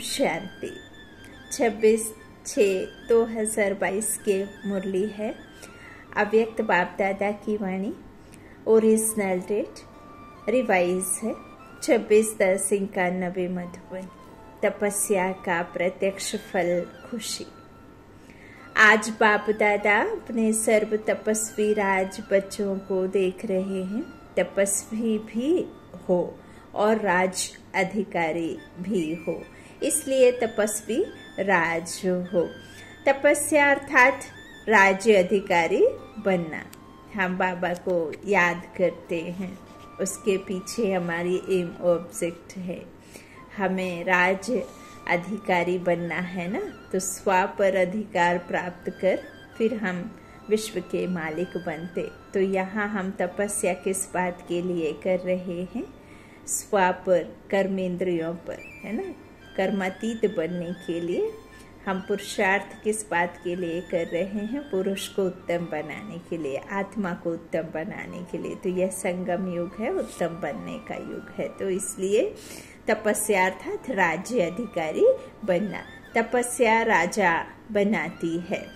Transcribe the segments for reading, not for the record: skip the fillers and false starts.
शांति। 26/6/2022 के मुरली है। अव्यक्त बाप दादा की वाणी। ओरिजिनल डेट रिवाइज है 26/10/91 मधुबन। तपस्या का प्रत्यक्ष फल खुशी। आज बाप दादा अपने सर्व तपस्वी राज बच्चों को देख रहे हैं। तपस्वी भी हो और राज अधिकारी भी हो, इसलिए तपस्वी राज हो। तपस्या अर्थात राज्य अधिकारी बनना। हम बाबा को याद करते हैं, उसके पीछे हमारी एम ऑब्जेक्ट है। हमें राज्य अधिकारी बनना है ना, तो स्व पर अधिकार प्राप्त कर फिर हम विश्व के मालिक बनते। तो यहाँ हम तपस्या किस बात के लिए कर रहे हैं? स्व पर, कर्मेंद्रियों पर, है ना, कर्मातीत बनने के लिए। हम पुरुषार्थ किस बात के लिए कर रहे हैं? पुरुष को उत्तम बनाने के लिए, आत्मा को उत्तम बनाने के लिए। तो यह संगम युग है, उत्तम बनने का युग है। तो इसलिए तपस्या अर्थात राज्य अधिकारी बनना। तपस्या राजा बनाती है,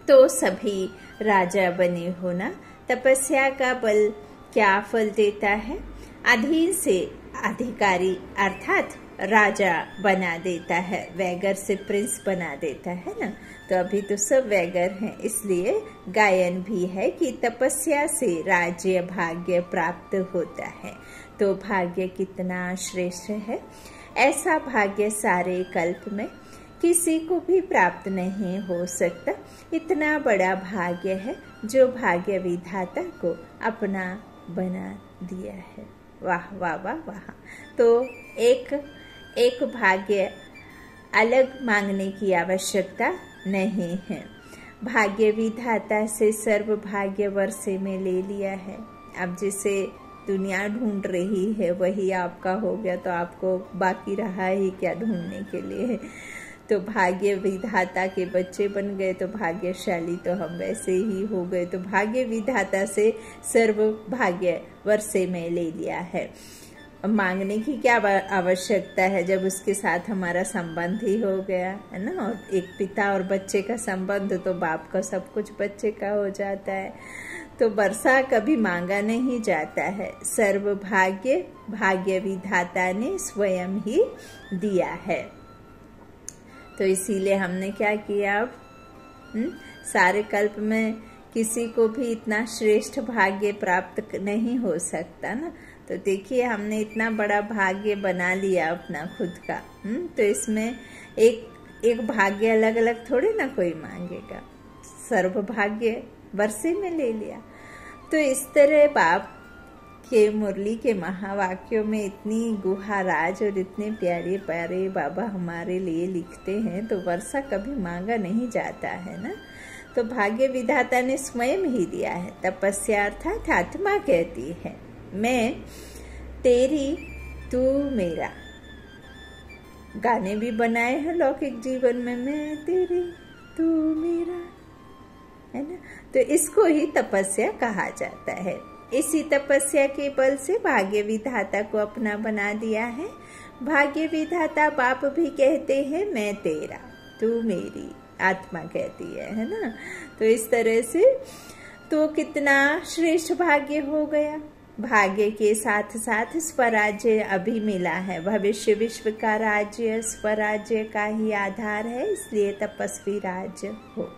तो सभी राजा बने होना। तपस्या का बल क्या फल देता है? अधीन से अधिकारी अर्थात राजा बना देता है, वैगर से प्रिंस बना देता है ना। तो अभी तो सब वैगर हैं, इसलिए गायन भी है कि तपस्या से राज्य भाग्य प्राप्त होता है। तो भाग्य कितना श्रेष्ठ है! ऐसा भाग्य सारे कल्प में किसी को भी प्राप्त नहीं हो सकता। इतना बड़ा भाग्य है जो भाग्य विधाता को अपना बना दिया है। वाह वाह वाह वाह। तो एक भाग्य अलग मांगने की आवश्यकता नहीं है। भाग्य विधाता से सर्व भाग्य वर्षे में ले लिया है। अब जिसे दुनिया ढूंढ रही है वही आपका हो गया, तो आपको बाकी रहा ही क्या ढूंढने के लिए? तो भाग्य विधाता के बच्चे बन गए तो भाग्यशाली तो हम वैसे ही हो गए। तो भाग्य विधाता से सर्व भाग्य वर्षे में ले लिया है। मांगने की क्या आवश्यकता है जब उसके साथ हमारा संबंध ही हो गया है ना। और एक पिता और बच्चे का संबंध, तो बाप का सब कुछ बच्चे का हो जाता है। तो वर्षा कभी मांगा नहीं जाता है। सर्व भाग्य भाग्य विधाता ने स्वयं ही दिया है। तो इसीलिए हमने क्या किया? अब सारे कल्प में किसी को भी इतना श्रेष्ठ भाग्य प्राप्त नहीं हो सकता ना। तो देखिए हमने इतना बड़ा भाग्य बना लिया अपना खुद का। तो इसमें एक भाग्य अलग अलग थोड़े ना कोई मांगेगा, सर्व भाग्य वर्षे में ले लिया। तो इस तरह बाप के मुरली के महावाक्यों में इतनी गुहा राज और इतने प्यारे प्यारे बाबा हमारे लिए लिखते हैं। तो वर्षा कभी मांगा नहीं जाता है ना। तो भाग्य विधाता ने स्वयं ही दिया है। तपस्या अर्थात आत्मा कहती है मैं तेरी तू मेरा। गाने भी बनाए हैं लौकिक जीवन में, मैं तेरी तू मेरा, है ना। तो इसको ही तपस्या कहा जाता है। इसी तपस्या के बल से भाग्य विधाता को अपना बना दिया है। भाग्य विधाता बाप भी कहते हैं मैं तेरा तू मेरी, आत्मा कहती है ना। तो इस तरह से तो कितना श्रेष्ठ भाग्य हो गया। भाग्य के साथ साथ स्वराज्य अभी मिला है। भविष्य विश्व का राज्य स्वराज्य का ही आधार है, इसलिए तपस्वी राज्य हो।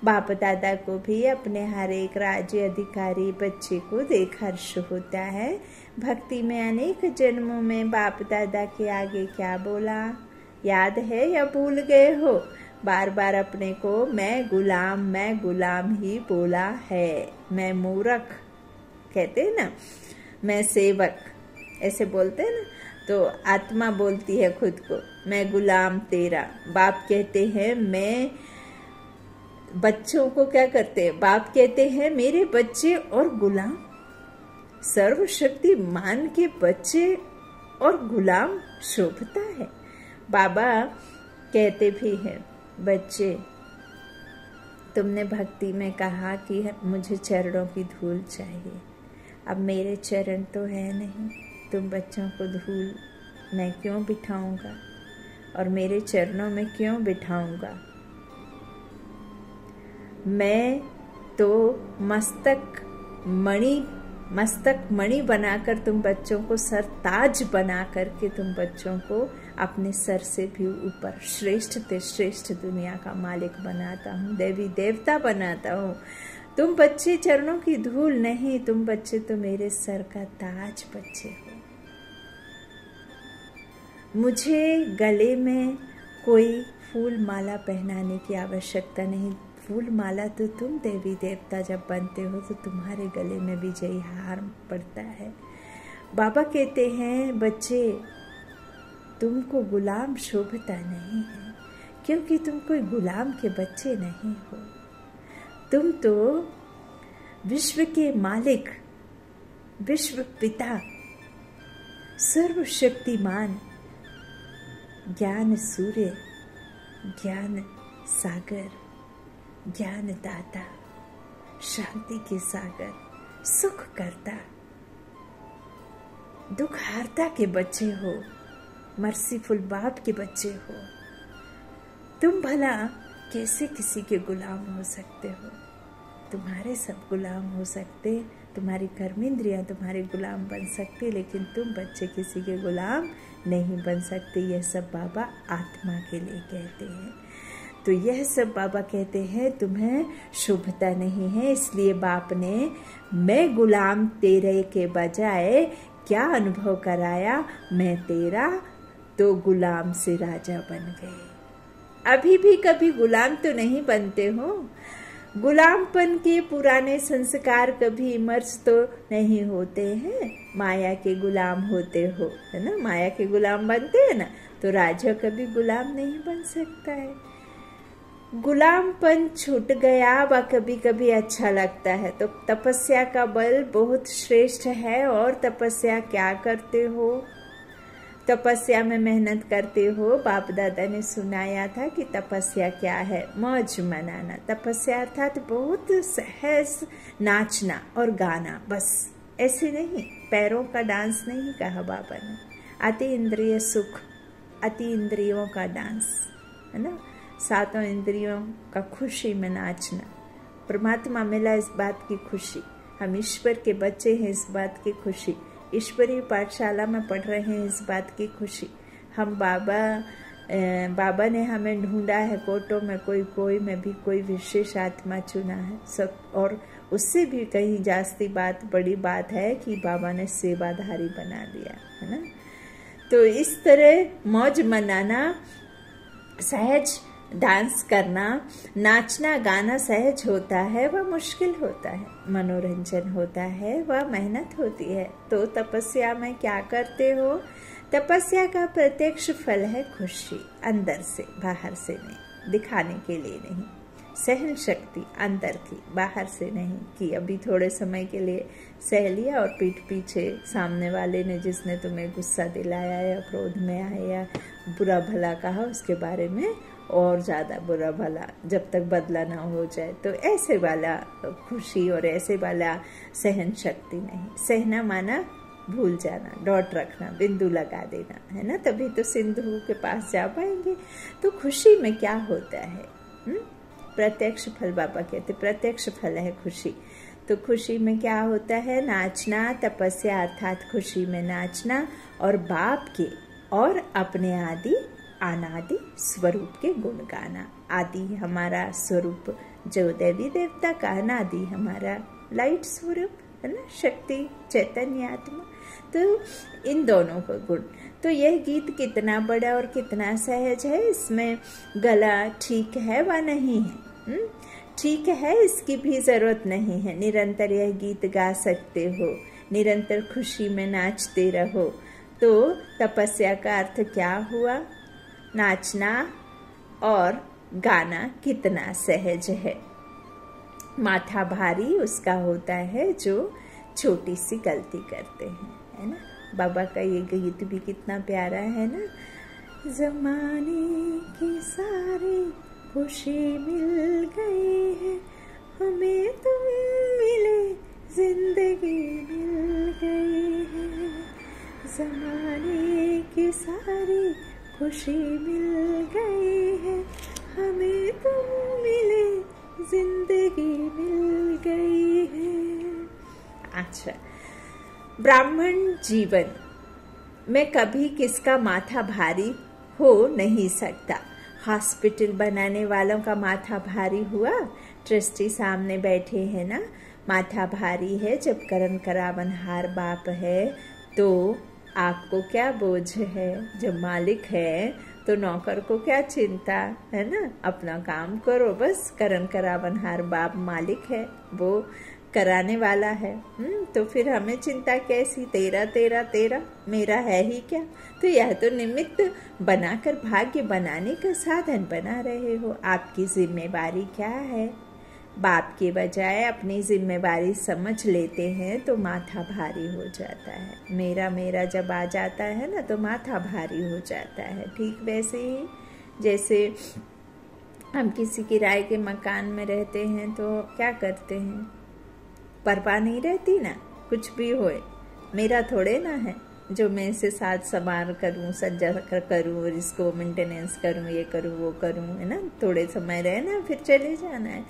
बाप दादा को भी अपने हर एक राज्य अधिकारी बच्चे को देख हर्ष होता है। भक्ति में अनेक जन्मों में बाप दादा के आगे क्या बोला याद है या भूल गए हो? बार बार अपने को मैं गुलाम ही बोला है। मैं मूर्ख कहते हैं ना, मैं सेवक ऐसे बोलते हैं ना। तो आत्मा बोलती है खुद को मैं गुलाम तेरा। बाप कहते हैं मैं बच्चों को क्या करते हैं? बाप कहते हैं मेरे बच्चे और गुलाम। सर्वशक्तिमान के बच्चे और गुलाम शोभता है। बाबा कहते भी हैं बच्चे तुमने भक्ति में कहा कि मुझे चरणों की धूल चाहिए। अब मेरे चरण तो है नहीं, तुम बच्चों को धूल मैं क्यों बिठाऊंगा? और मेरे चरणों में क्यों बिठाऊंगा? मैं तो मस्तक मणि बनाकर तुम बच्चों को, सर ताज बना करके तुम बच्चों को अपने सर से भी ऊपर श्रेष्ठ से श्रेष्ठ दुनिया का मालिक बनाता हूँ, देवी देवता बनाता हूँ। तुम बच्चे चरणों की धूल नहीं, तुम बच्चे तो मेरे सर का ताज बच्चे हो। मुझे गले में कोई फूल माला पहनाने की आवश्यकता नहीं। फूल माला तो तुम देवी देवता जब बनते हो तो तुम्हारे गले में विजयी हार पड़ता है। बाबा कहते हैं बच्चे, तुमको गुलाम शोभता नहीं है, क्योंकि तुम कोई गुलाम के बच्चे नहीं हो। तुम तो विश्व के मालिक, विश्व पिता, सर्वशक्तिमान, ज्ञान सूर्य, ज्ञान सागर, ज्ञान दाता, शांति के सागर, सुख करता, दुख हारता के बच्चे हो, मर्सीफुल बाप के बच्चे हो। तुम भला कैसे किसी के गुलाम हो सकते हो? तुम्हारे सब गुलाम हो सकते, तुम्हारी कर्मेंद्रियां तुम्हारे गुलाम बन सकती, लेकिन तुम बच्चे किसी के गुलाम नहीं बन सकते। यह सब बाबा आत्मा के लिए कहते हैं। तो यह सब बाबा कहते हैं तुम्हें शुभता नहीं है। इसलिए बाप ने मैं गुलाम तेरे के बजाय क्या अनुभव कराया, मैं तेरा तो गुलाम से राजा बन गए। अभी भी कभी गुलाम तो नहीं बनते हो। गुलामपन के पुराने संस्कार कभी इमर्ज तो नहीं होते हैं। माया के गुलाम होते हो, है ना, माया के गुलाम बनते हैं ना, तो राजा कभी गुलाम नहीं बन सकता है। गुलामपन छूट गया व कभी कभी अच्छा लगता है। तो तपस्या का बल बहुत श्रेष्ठ है। और तपस्या क्या करते हो? तपस्या में मेहनत करते हो। बाप दादा ने सुनाया था कि तपस्या क्या है, मौज मनाना। तपस्या अर्थात बहुत सहज नाचना और गाना, बस ऐसे नहीं, पैरों का डांस नहीं कहा बाबा ने। अति इंद्रिय सुख, अति इंद्रियों का डांस, है ना, सातों इंद्रियों का खुशी में नाचना। परमात्मा मिला इस बात की खुशी, हम ईश्वर के बच्चे हैं इस बात की खुशी, ईश्वरीय पाठशाला में पढ़ रहे हैं इस बात की खुशी। हम बाबा ने हमें ढूंढा है, कोटों में कोई में भी कोई विशेष आत्मा चुना है सब। और उससे भी कहीं जास्ती बात, बड़ी बात है कि बाबा ने सेवाधारी बना दिया, है ना। तो इस तरह मौज मनाना, सहज डांस करना, नाचना गाना सहज होता है, वह मुश्किल होता है, मनोरंजन होता है, वह मेहनत होती है। तो तपस्या में क्या करते हो? तपस्या का प्रत्यक्ष फल है खुशी, अंदर से, बाहर से नहीं, दिखाने के लिए नहीं। सहन शक्ति अंदर की, बाहर से नहीं कि अभी थोड़े समय के लिए सह लिया और पीठ पीछे सामने वाले ने, जिसने तुम्हें गुस्सा दिलाया या क्रोध में आए या बुरा भला कहा, उसके बारे में और ज़्यादा बुरा भला, जब तक बदला ना हो जाए। तो ऐसे वाला खुशी और ऐसे वाला सहन शक्ति नहीं। सहना माना भूल जाना, डॉट रखना, बिंदु लगा देना, है ना, तभी तो सिंधु के पास जा पाएंगे। तो खुशी में क्या होता है? प्रत्यक्ष फल बाबा कहते, प्रत्यक्ष फल है खुशी। तो खुशी में क्या होता है? नाचना, तपस्या अर्थात खुशी में नाचना और बाप के और अपने आदि अनादि स्वरूप के गुण गाना। आदि हमारा स्वरूप जो देवी देवता का, अनादि हमारा लाइट स्वरूप, है ना, शक्ति चैतन्य आत्मा। तो इन दोनों का गुण। तो यह गीत कितना बड़ा और कितना सहज है, इसमें गला ठीक है व नहीं है, ठीक है, इसकी भी जरूरत नहीं है। निरंतर यह गीत गा सकते हो, निरंतर खुशी में नाचते रहो। तो तपस्या का अर्थ क्या हुआ? नाचना और गाना कितना सहज है। माथा भारी उसका होता है जो छोटी सी गलती करते हैं, है ना। बाबा का ये गीत भी कितना प्यारा है ना। जमाने की सारी खुशी मिल गई है, हमें तुम मिले, जिंदगी मिल गई है। जमाने की सारी खुशी मिल गई है, हमें तुम मिले जिंदगी मिल गई है। अच्छा, ब्राह्मण जीवन में कभी किसका माथा भारी हो नहीं सकता। हॉस्पिटल बनाने वालों का माथा भारी हुआ, ट्रस्टी सामने बैठे हैं ना, माथा भारी है। जब करण करावनहार बाप है तो आपको क्या बोझ है। जब मालिक है तो नौकर को क्या चिंता है ना, अपना काम करो बस। करण करावनहार बाप मालिक है, वो कराने वाला है। तो फिर हमें चिंता कैसी, तेरा तेरा तेरा, मेरा है ही क्या। तो यह तो निमित्त बनाकर भाग्य बनाने का साधन बना रहे हो। आपकी जिम्मेवारी क्या है। बाप के बजाय अपनी जिम्मेवारी समझ लेते हैं तो माथा भारी हो जाता है। मेरा मेरा जब आ जाता है ना तो माथा भारी हो जाता है। ठीक वैसे ही जैसे हम किसी किराए के मकान में रहते हैं तो क्या करते हैं, परवाह नहीं रहती ना, कुछ भी होए मेरा थोड़े ना है, जो मैं इसे साथ संभाल करूं, सज्जा करूं और इसको मेंटेनेंस करूं, ये करूं वो करूं, है ना। थोड़े समय रहना फिर चले जाना है।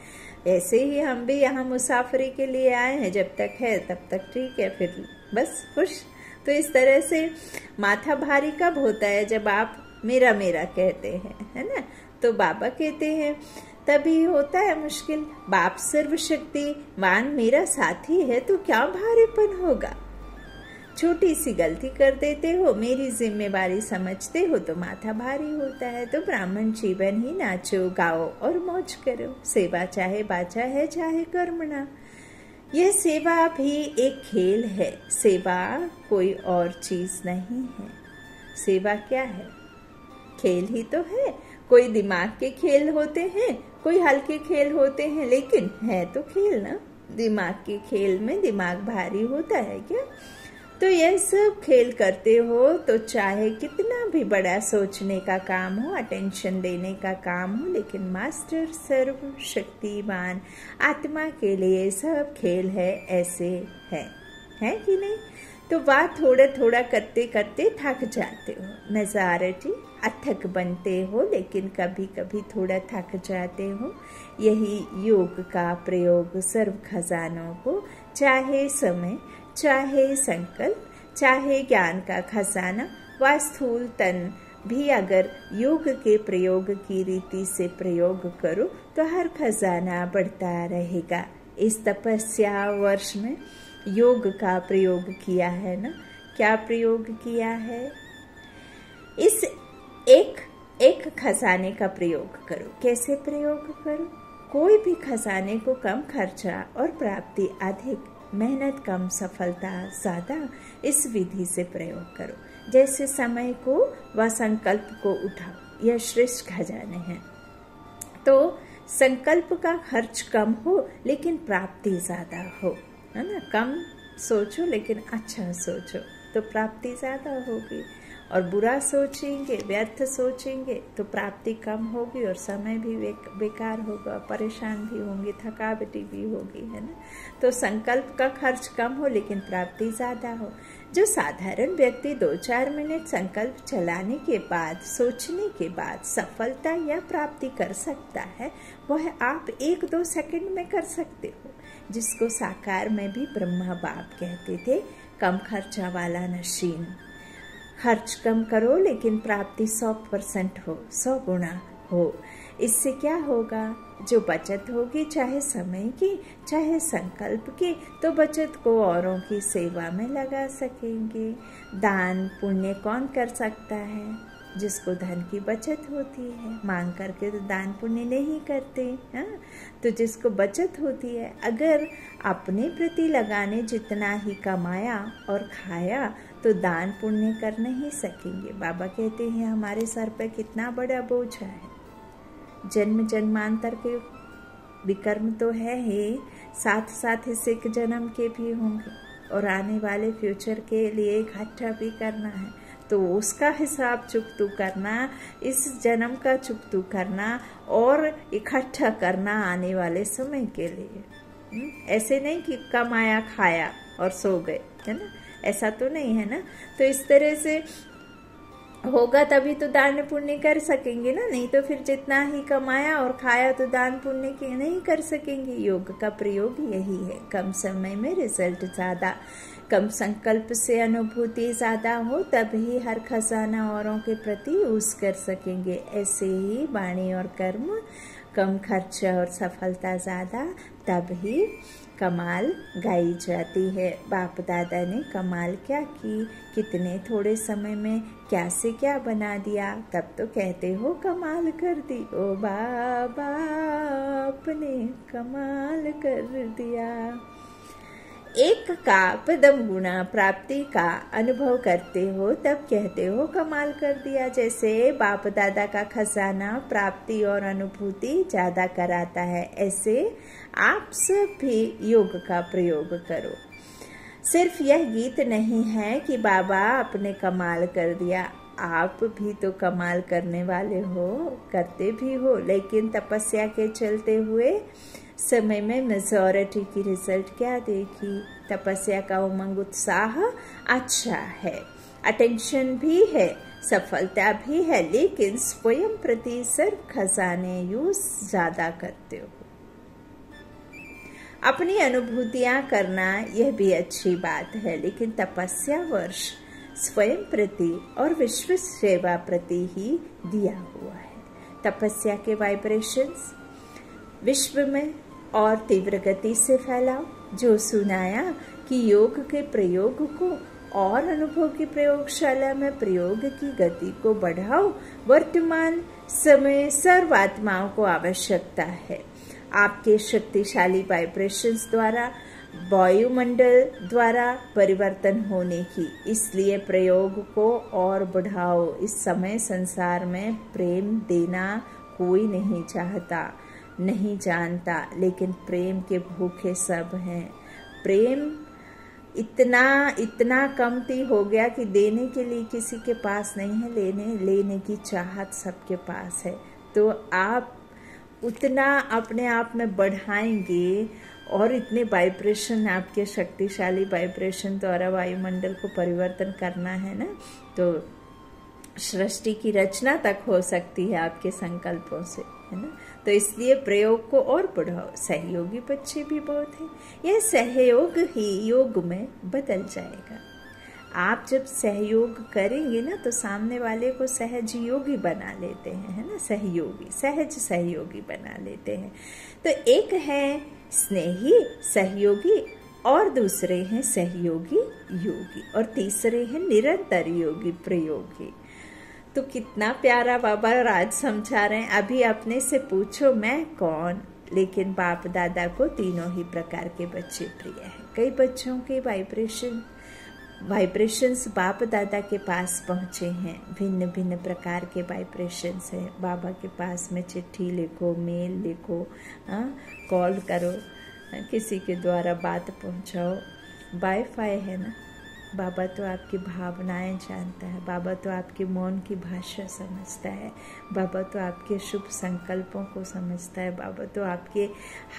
ऐसे ही हम भी यहाँ मुसाफरी के लिए आए हैं, जब तक है तब तक ठीक है, फिर बस खुश। तो इस तरह से माथा भारी कब होता है, जब आप मेरा मेरा कहते हैं, है ना। तो बाबा कहते हैं तभी होता है मुश्किल। बाप सर्वशक्तिमान मेरा साथी है तो क्या भारीपन होगा। छोटी सी गलती कर देते हो, मेरी जिम्मेवारी समझते हो तो माथा भारी होता है। तो ब्राह्मण जीवन ही नाचो गाओ और मौज करो। सेवा चाहे बाचा है चाहे कर्मणा, यह सेवा भी एक खेल है। सेवा कोई और चीज नहीं है। सेवा क्या है, खेल ही तो है। कोई दिमाग के खेल होते हैं, कोई हल्के खेल होते हैं, लेकिन है तो खेल ना। दिमाग के खेल में दिमाग भारी होता है क्या। तो यह सब खेल करते हो तो चाहे कितना भी बड़ा सोचने का काम हो, अटेंशन देने का काम हो, लेकिन मास्टर सर्वशक्तिमान आत्मा के लिए सब खेल है, ऐसे है कि नहीं। तो बात थोड़ा थोड़ा करते करते थक जाते हो। मेजॉरिटी अथक बनते हो, लेकिन कभी कभी थोड़ा थक जाते हो। यही योग का प्रयोग सर्व खजानों को, चाहे समय, चाहे संकल्प, चाहे ज्ञान का खजाना व स्थूल तन भी अगर योग के प्रयोग की रीति से प्रयोग करो तो हर खजाना बढ़ता रहेगा। इस तपस्या वर्ष में योग का प्रयोग किया है ना। क्या प्रयोग किया है, इस एक खजाने का प्रयोग करो। कैसे प्रयोग करो, कोई भी खजाने को कम खर्चा और प्राप्ति अधिक, मेहनत कम सफलता ज्यादा, इस विधि से प्रयोग करो। जैसे समय को व संकल्प को उठाओ, यह श्रेष्ठ खजाने हैं। तो संकल्प का खर्च कम हो लेकिन प्राप्ति ज्यादा हो, है ना। कम सोचो लेकिन अच्छा सोचो तो प्राप्ति ज्यादा होगी, और बुरा सोचेंगे, व्यर्थ सोचेंगे तो प्राप्ति कम होगी और समय भी बेकार होगा, परेशान भी होंगे, थकावटी भी होगी, है ना। तो संकल्प का खर्च कम हो लेकिन प्राप्ति ज्यादा हो। जो साधारण व्यक्ति 2-4 मिनट संकल्प चलाने के बाद, सोचने के बाद सफलता या प्राप्ति कर सकता है, वह आप 1-2 सेकंड में कर सकते हो। जिसको साकार में भी ब्रह्मा बाप कहते थे, कम खर्चा वाला नशीन। खर्च कम करो लेकिन प्राप्ति 100% हो, 100 गुना हो। इससे क्या होगा, जो बचत होगी, चाहे समय की चाहे संकल्प की, तो बचत को औरों की सेवा में लगा सकेंगे। दान पुण्य कौन कर सकता है, जिसको धन की बचत होती है। मांग करके तो दान पुण्य नहीं करते, हाँ। तो जिसको बचत होती है, अगर अपने प्रति लगाने जितना ही कमाया और खाया तो दान पुण्य कर नहीं सकेंगे। बाबा कहते हैं हमारे सर पर कितना बड़ा बोझ है। जन्म जन्मांतर के विकर्म तो है ही, साथ साथ सिख जन्म के भी होंगे, और आने वाले फ्यूचर के लिए इकट्ठा भी करना है। तो उसका हिसाब चुकतू करना, इस जन्म का चुकतू करना और इकट्ठा करना आने वाले समय के लिए। ऐसे नहीं कि कमाया खाया और सो गए, है ना, ऐसा तो नहीं है ना। तो इस तरह से होगा तभी तो दान पुण्य कर सकेंगे ना, नहीं तो फिर जितना ही कमाया और खाया तो दान पुण्य के नहीं कर सकेंगे। योग का प्रयोग यही है, कम समय में रिजल्ट ज्यादा, कम संकल्प से अनुभूति ज्यादा हो, तभी हर खजाना औरों के प्रति यूज कर सकेंगे। ऐसे ही वाणी और कर्म, कम खर्च और सफलता ज्यादा, तब ही कमाल गाई जाती है। बाप दादा ने कमाल क्या की, कितने थोड़े समय में क्या से क्या बना दिया, तब तो कहते हो कमाल कर दी। ओ बाबा आपने कमाल कर दिया। एक का पदम गुणा प्राप्ति का अनुभव करते हो तब कहते हो कमाल कर दिया। जैसे बाप दादा का खजाना प्राप्ति और अनुभूति ज्यादा कराता है, ऐसे आप सब भी योग का प्रयोग करो। सिर्फ यह गीत नहीं है कि बाबा आपने कमाल कर दिया, आप भी तो कमाल करने वाले हो, करते भी हो, लेकिन तपस्या के चलते हुए समय में मेजॉरिटी की रिजल्ट क्या देखी। तपस्या का उमंग उत्साह अच्छा है, अटेंशन भी है, सफलता भी है, लेकिन स्वयं प्रति सिर्फ खजाने यूज ज्यादा करते हो। अपनी अनुभूतियां करना यह भी अच्छी बात है, लेकिन तपस्या वर्ष स्वयं प्रति और विश्व सेवा प्रति ही दिया हुआ है। तपस्या के वाइब्रेशंस विश्व में और तीव्र गति से फैलाओ। जो सुनाया कि योग के प्रयोग को और अनुभव की प्रयोगशाला में प्रयोग की गति को बढ़ाओ। वर्तमान समय सर्वात्माओं को आवश्यकता है आपके शक्तिशाली वाइब्रेशंस द्वारा, वायुमंडल द्वारा परिवर्तन होने की। इसलिए प्रयोग को और बढ़ाओ। इस समय संसार में प्रेम देना कोई नहीं चाहता, नहीं जानता, लेकिन प्रेम के भूखे सब हैं। प्रेम इतना कमती हो गया कि देने के लिए किसी के पास नहीं है, लेने की चाहत सबके पास है। तो आप उतना अपने आप में बढ़ाएंगे और इतने वाइब्रेशन, आपके शक्तिशाली वाइब्रेशन द्वारा वायुमंडल को परिवर्तन करना है ना, तो सृष्टि की रचना तक हो सकती है आपके संकल्पों से, है ना। तो इसलिए प्रयोग को और बढ़ाओ। सहयोगी बच्चे भी बहुत हैं, यह सहयोग ही योग में बदल जाएगा। आप जब सहयोग करेंगे ना तो सामने वाले को सहज योगी बना लेते हैं, है ना। सहयोगी, सहज सहयोगी बना लेते हैं। तो एक है स्नेही सहयोगी और दूसरे हैं सहयोगी योगी और तीसरे हैं निरंतर योगी प्रयोगी। तो कितना प्यारा बाबा राज समझा रहे हैं। अभी अपने से पूछो मैं कौन, लेकिन बाप दादा को तीनों ही प्रकार के बच्चे प्रिय हैं। कई बच्चों के वाइब्रेशंस बाप दादा के पास पहुंचे हैं, भिन्न भिन्न प्रकार के वाइब्रेशंस हैं। बाबा के पास में चिट्ठी लिखो, मेल लिखो, कॉल करो, किसी के द्वारा बात पहुंचाओ, वाईफाई है ना। बाबा तो आपकी भावनाएं जानता है, बाबा तो आपके मौन की भाषा समझता है, बाबा तो आपके शुभ संकल्पों को समझता है, बाबा तो आपके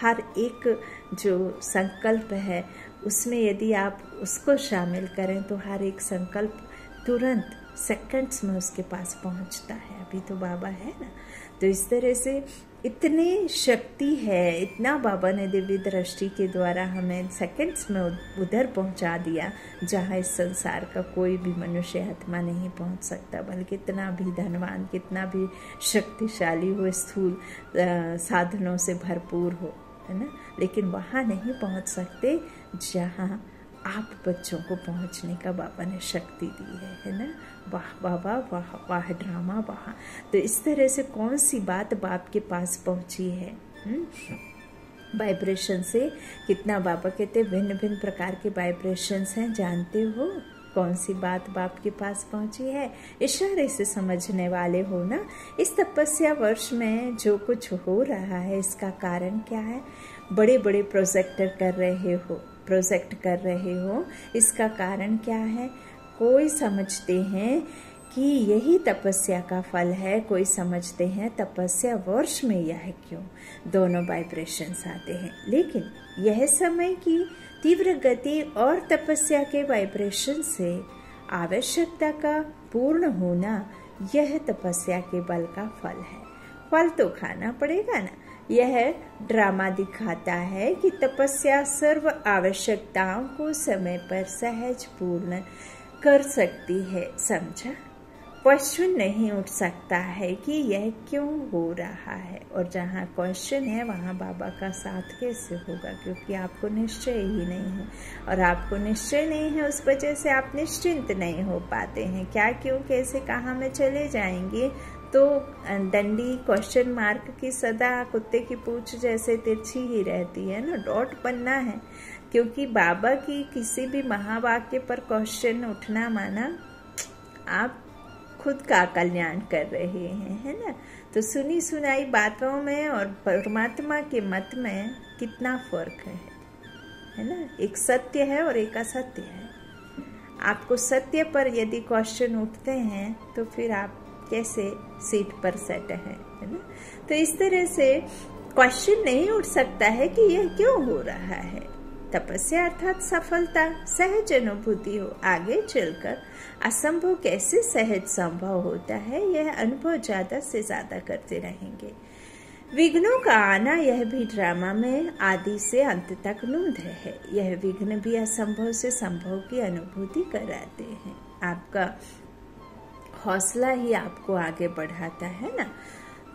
हर एक जो संकल्प है उसमें यदि आप उसको शामिल करें तो हर एक संकल्प तुरंत सेकंड्स में उसके पास पहुंचता है। अभी तो बाबा है ना। तो इस तरह से इतनी शक्ति है, इतना बाबा ने दिव्य दृष्टि के द्वारा हमें सेकंड्स में उधर पहुंचा दिया जहां इस संसार का कोई भी मनुष्य आत्मा नहीं पहुंच सकता। भले कितना भी धनवान, कितना भी शक्तिशाली हो, स्थूल साधनों से भरपूर हो, है ना, लेकिन वहां नहीं पहुंच सकते जहां आप बच्चों को पहुंचने का बाबा ने शक्ति दी है ना। वाह बाबा, वाह वाह ड्रामा, वाह। तो इस तरह से कौन सी बात बाप के पास पहुंची है, वाइब्रेशन से कितना। बाबा कहते भिन्न भिन्न प्रकार के वाइब्रेशंस हैं, जानते हो कौन सी बात बाप के पास पहुंची है। इशारे से समझने वाले हो ना। इस तपस्या वर्ष में जो कुछ हो रहा है इसका कारण क्या है। बड़े बड़े प्रोजेक्ट कर रहे हो, इसका कारण क्या है। कोई समझते हैं कि यही तपस्या का फल है, कोई समझते हैं तपस्या वर्ष में यह क्यों। दोनों वाइब्रेशंस आते हैं, लेकिन यह समय की तीव्र गति और तपस्या के वाइब्रेशन से आवश्यकता का पूर्ण होना यह तपस्या के बल का फल है। फल तो खाना पड़ेगा ना। यह ड्रामा दिखाता है कि तपस्या सर्व आवश्यकताओं को समय पर सहज पूर्ण कर सकती है। समझा? क्वेश्चन नहीं उठ सकता है कि यह क्यों हो रहा है, और जहाँ क्वेश्चन है वहाँ बाबा का साथ कैसे होगा, क्योंकि आपको निश्चय ही नहीं है। और आपको निश्चय नहीं है, उस वजह से आप निश्चिंत नहीं हो पाते हैं। क्या, क्यों, कैसे, कहाँ में चले जाएंगे, तो डंडी क्वेश्चन मार्क की सदा कुत्ते की पूंछ जैसे तिरछी ही रहती है ना। डॉट बनना है, क्योंकि बाबा की किसी भी महावाक्य पर क्वेश्चन उठना माना आप खुद का कल्याण कर रहे हैं, है ना। तो सुनी सुनाई बातों में और परमात्मा के मत में कितना फर्क है ना। एक सत्य है और एक असत्य है। आपको सत्य पर यदि क्वेश्चन उठते हैं तो फिर आप कैसे सीट पर सेट है ना। तो इस तरह से क्वेश्चन नहीं उठ सकता है कि यह क्यों हो रहा है। तपस्या अर्थात सफलता, सहज अनुभूति हो। आगे चलकर असंभव कैसे सहज संभव होता है, यह अनुभव ज्यादा से ज्यादा करते रहेंगे। विघ्नों का आना यह भी ड्रामा में आदि से अंत तक नूंद है। यह विघ्न भी असंभव से संभव की अनुभूति कराते हैं। आपका हौसला ही आपको आगे बढ़ाता है ना।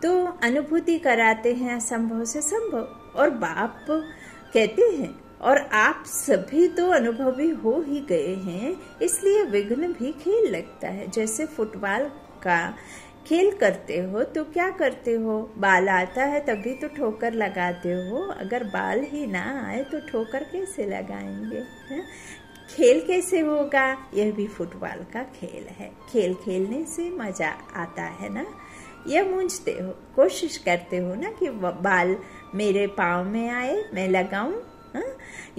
तो अनुभूति कराते हैं असंभव से संभव। और बाप कहते हैं, और आप सभी तो अनुभवी हो ही गए हैं, इसलिए विघ्न भी खेल लगता है। जैसे फुटबॉल का खेल करते हो तो क्या करते हो, बाल आता है तभी तो ठोकर लगाते हो। अगर बाल ही ना आए तो ठोकर कैसे लगाएंगे, है? खेल कैसे होगा? यह भी फुटबॉल का खेल है। खेल खेलने से मजा आता है ना। यह मूंझते हो, कोशिश करते हो ना कि बाल मेरे पाँव में आए, मैं लगाऊं।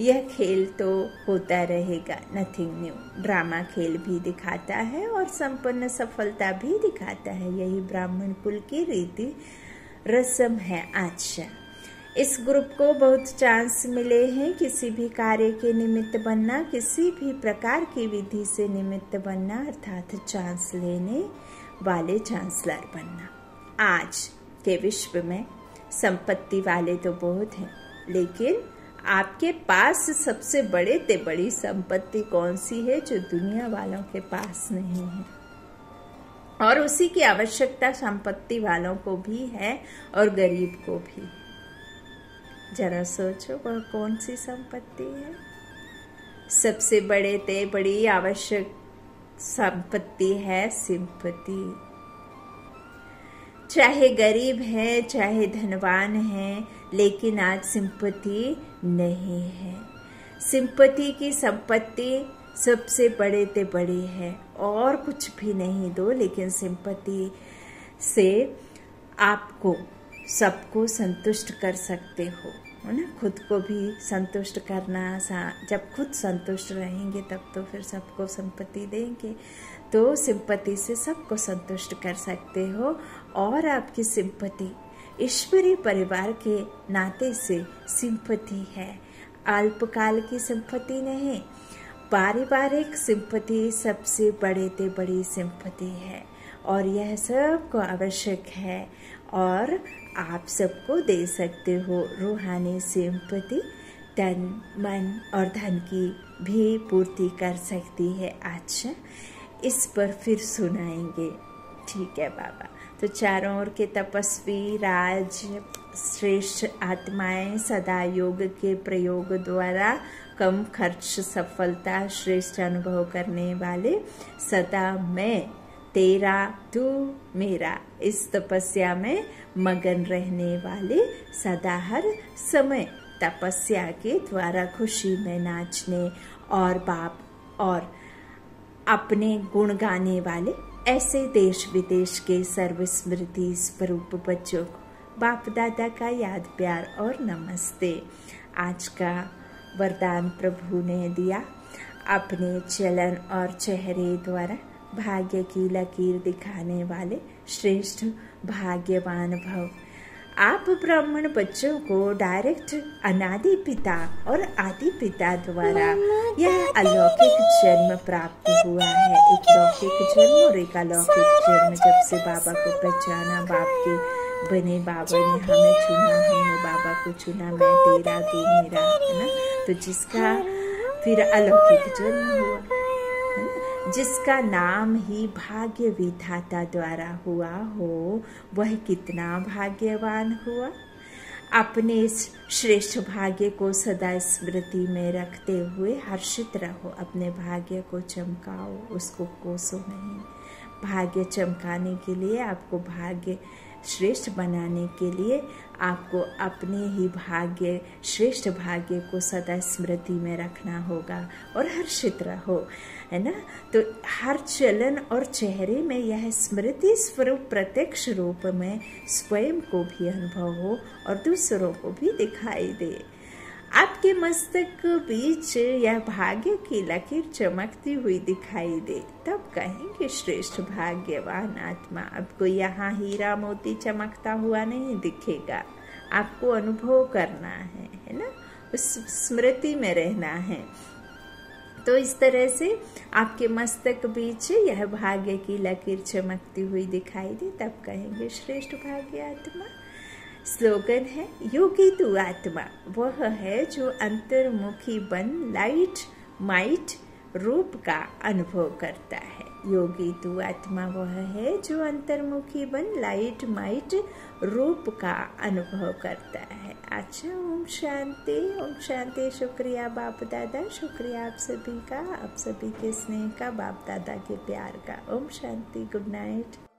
यह खेल तो होता रहेगा, नथिंग न्यू। ड्रामा खेल भी दिखाता है और संपन्न सफलता भी दिखाता है। यही ब्राह्मण कुल की रीति रस्म है। अच्छा, इस ग्रुप को बहुत चांस मिले हैं किसी भी कार्य के निमित्त बनना, किसी भी प्रकार की विधि से निमित्त बनना, अर्थात चांस लेने वाले चांसलर बनना। आज के विश्व में संपत्ति वाले तो बहुत हैं, लेकिन आपके पास सबसे बड़े से बड़ी संपत्ति कौन सी है जो दुनिया वालों के पास नहीं है? और उसी की आवश्यकता संपत्ति वालों को भी है और गरीब को भी। जरा सोचो वह कौन सी संपत्ति है? सबसे बड़े ते बड़ी आवश्यक संपत्ति है सिंपति। चाहे गरीब है चाहे धनवान है, लेकिन आज सिंपति नहीं है। सिंपति की संपत्ति सबसे बड़े ते बड़ी है। और कुछ भी नहीं दो, लेकिन सिंपति से आपको सबको संतुष्ट कर सकते हो, है ना। खुद को भी संतुष्ट करना, जब खुद संतुष्ट रहेंगे तब तो फिर सबको संपत्ति देंगे। तो सिंपति से सबको संतुष्ट कर सकते हो। और आपकी सिंपति ईश्वरीय परिवार के नाते से सिंपति है, अल्पकाल की सिंपति नहीं। पारिवारिक सिंपति सबसे बड़े ते बड़ी सिंपति है और यह सबको आवश्यक है और आप सबको दे सकते हो। रूहानी सिंपति तन, मन और धन की भी पूर्ति कर सकती है। अच्छा, इस पर फिर सुनाएंगे, ठीक है बाबा। तो चारों ओर के तपस्वी, राज, श्रेष्ठ आत्माएं सदा योग के प्रयोग द्वारा कम खर्च सफलता श्रेष्ठ अनुभव करने वाले, सदा मैं तेरा तू मेरा इस तपस्या में मगन रहने वाले, सदा हर समय तपस्या के द्वारा खुशी में नाचने और बाप और अपने गुण गाने वाले ऐसे देश विदेश के सर्वस्मृति स्वरूप बच्चों को बाप दादा का याद प्यार और नमस्ते। आज का वरदान प्रभु ने दिया। अपने चलन और चेहरे द्वारा भाग्य की लकीर दिखाने वाले श्रेष्ठ भाग्यवान भव। आप ब्राह्मण बच्चों को डायरेक्ट अनादि पिता और आदि पिता द्वारा यह अलौकिक जन्म प्राप्त हुआ है। एक लौकिक जन्म और एक अलौकिक जन्म। जब से बाबा को पहचाना, बाप के बने, बाबा ने हमें चुना, हमने बाबा को चुना, मैं तेरा तू मेरा, है ना। तो जिसका फिर अलौकिक जन्म हुआ, है ना, जिसका नाम ही भाग्य विधाता द्वारा हुआ हो, वह कितना भाग्यवान हुआ। अपने इस श्रेष्ठ भाग्य को सदा स्मृति में रखते हुए हर्षित रहो। अपने भाग्य को चमकाओ, उसको कोसो नहीं। भाग्य चमकाने के लिए, आपको भाग्य श्रेष्ठ बनाने के लिए आपको अपने ही भाग्य, श्रेष्ठ भाग्य को सदा स्मृति में रखना होगा और हर्षित रहो, है ना। तो हर चलन और चेहरे में यह स्मृति स्वरूप प्रत्यक्ष रूप में स्वयं को भी अनुभव हो और दूसरों को भी दिखाई दे। आपके मस्तक बीच यह भाग्य की लकीर चमकती हुई दिखाई दे, तब कहेंगे श्रेष्ठ भाग्यवान आत्मा। आपको यहाँ हीरा मोती चमकता हुआ नहीं दिखेगा, आपको अनुभव करना है ना, उस स्मृति में रहना है। तो इस तरह से आपके मस्तक बीच यह भाग्य की लकीर चमकती हुई दिखाई दे, तब कहेंगे श्रेष्ठ भाग्य आत्मा। स्लोगन है, योगी तू आत्मा वह है जो अंतर्मुखी बन लाइट माइट रूप का अनुभव करता है। योगी तू आत्मा वह है जो अंतर्मुखी बन लाइट माइट रूप का अनुभव करता है। अच्छा, ओम शांति, ओम शांति। शुक्रिया बाप दादा, शुक्रिया आप सभी का, आप सभी के स्नेह का, बाप दादा के प्यार का। Om Shanti, good night.